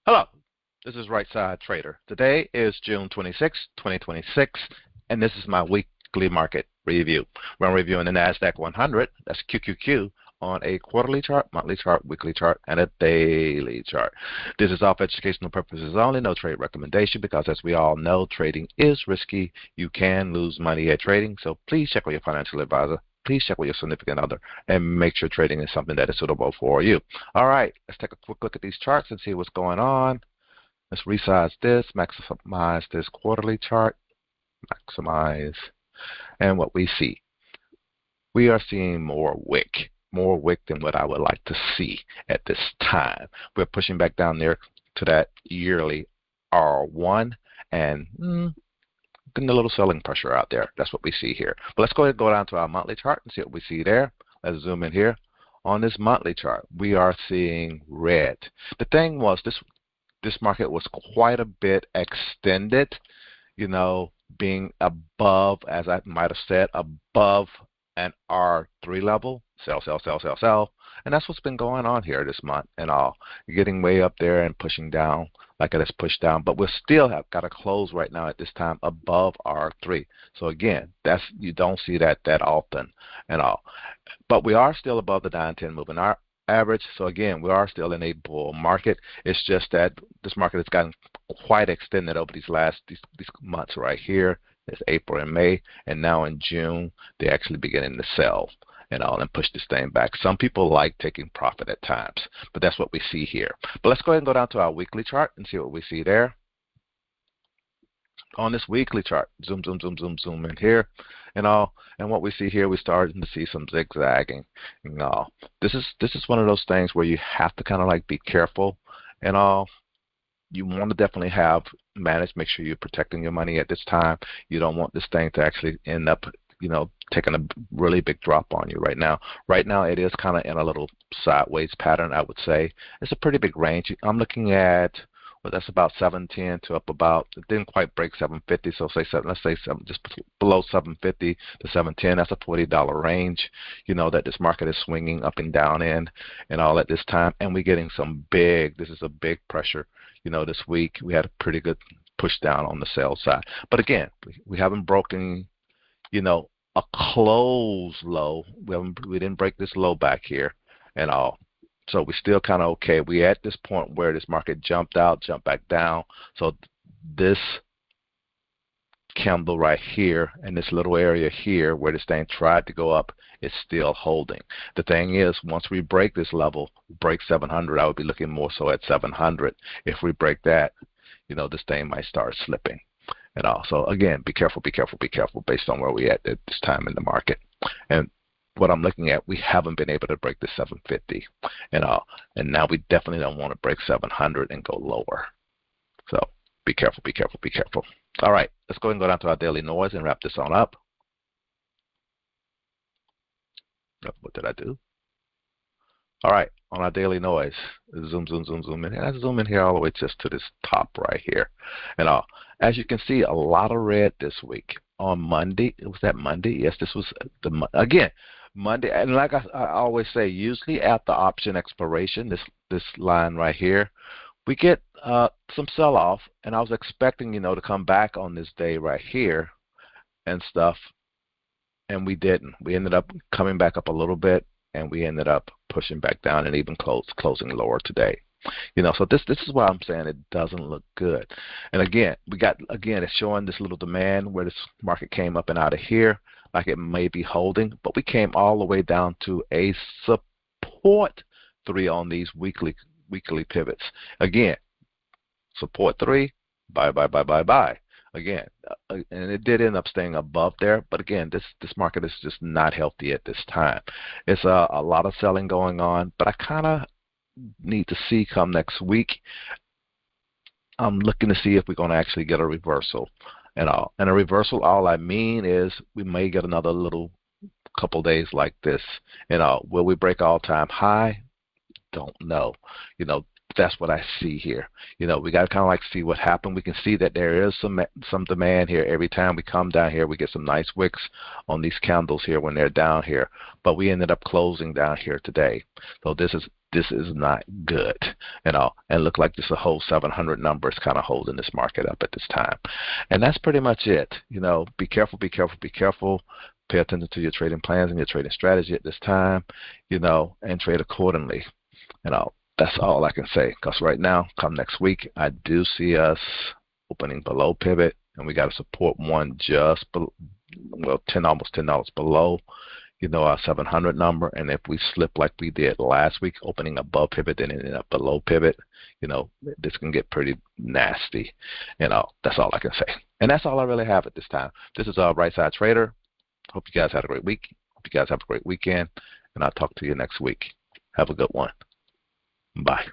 Hello, this is Right Side Trader. Today is June 26, 2026, and this is my weekly market review. We're reviewing the NASDAQ 100, that's QQQ, on a quarterly chart, monthly chart, weekly chart, and a daily chart. This is all for educational purposes only, no trade recommendation, because as we all know, trading is risky. You can lose money at trading, so please check with your financial advisor. Please check with your significant other and make sure trading is something that is suitable for you. All right, let's take a quick look at these charts and see what's going on. Let's resize this, maximize this quarterly chart, maximize, and what we see. We are seeing more wick than what I would like to see at this time. We're pushing back down there to that yearly R1 and getting a little selling pressure out there. That's what we see here. But let's go ahead and go down to our monthly chart and see what we see there. Let's zoom in here. On this monthly chart, we are seeing red. The thing was, this market was quite a bit extended, you know, being above, as I might have said, above an R3 level. Sell, sell, sell, sell, sell. And that's what's been going on here this month and all. Getting way up there and pushing down like it is pushed down. But we still have got to close right now at this time above R3. So again, you don't see that often and all. But we are still above the 9-10 moving average. So again, we are still in a bull market. It's just that this market has gotten quite extended over these months right here. It's April and May, and now in June they're actually beginning to sell and all and push this thing back. Some people like taking profit at times, but that's what we see here. But let's go ahead and go down to our weekly chart and see what we see there. On this weekly chart, zoom in here and all, and what we see here, we're starting to see some zigzagging and all. This is one of those things where you have to kind of like be careful and all. You want to definitely make sure you're protecting your money at this time. You don't want this thing to actually end up, you know, taking a really big drop on you right now. Right now, it is kind of in a little sideways pattern, I would say. It's a pretty big range. I'm looking at, well, that's about 710 to up about, it didn't quite break 750, so let's say just below 750 to 710. That's a $40 range, you know, that this market is swinging up and down in and all at this time. And we're getting this is a big pressure. You know, this week we had a pretty good push down on the sell side. But again, we haven't broken, you know, a close low. We didn't break this low back here and all. So we're still kind of okay. We're at this point where this market jumped out, jumped back down. So this candle right here and this little area here where this thing tried to go up is still holding. The thing is, once we break this level, break 700, I would be looking more so at 700. If we break that, you know, this thing might start slipping and all. So again, be careful based on where we at this time in the market. And what I'm looking at, we haven't been able to break the 750 and all. And now we definitely don't want to break 700 and go lower. So be careful. All right, let's go ahead and go down to our daily noise and wrap this on up. What did I do? All right, on our daily noise, zoom in. And I zoom in here all the way just to this top right here. And all. As you can see, a lot of red this week. On Monday, was that Monday? Yes, this was Monday. And like I always say, usually at the option expiration, this line right here, we get some sell-off, and I was expecting, you know, to come back on this day right here and stuff, and we didn't. We ended up coming back up a little bit, and we ended up pushing back down and even closing lower today. You know, so this is why I'm saying it doesn't look good. And again, it's showing this little demand where this market came up and out of here, like it may be holding, but we came all the way down to a support 3 on these weekly pivots. Again, support 3, buy. Again, and it did end up staying above there, but again, this market is just not healthy at this time. It's a lot of selling going on, but I kind of need to see come next week. I'm looking to see if we're going to actually get a reversal and all. And a reversal, all I mean is we may get another little couple days like this. You know, will we break all-time high? Don't know. You know, that's what I see here. We got to kind of like see what happened. We can see that there is some demand here. Every time we come down here, we get some nice wicks on these candles here when they're down here. But we ended up closing down here today. So this is not good, and look like just a whole 700 numbers kind of holding this market up at this time. And that's pretty much it. Be careful, be careful, be careful. Pay attention to your trading plans and your trading strategy at this time, and trade accordingly. That's all I can say, because right now, come next week, I do see us opening below pivot, and we got a support one just below, almost $10 below, our 700 number. And if we slip like we did last week, opening above pivot and ending up below pivot, this can get pretty nasty. That's all I can say. And that's all I really have at this time. This is Right Side Trader. Hope you guys had a great week. Hope you guys have a great weekend, and I'll talk to you next week. Have a good one. Bye.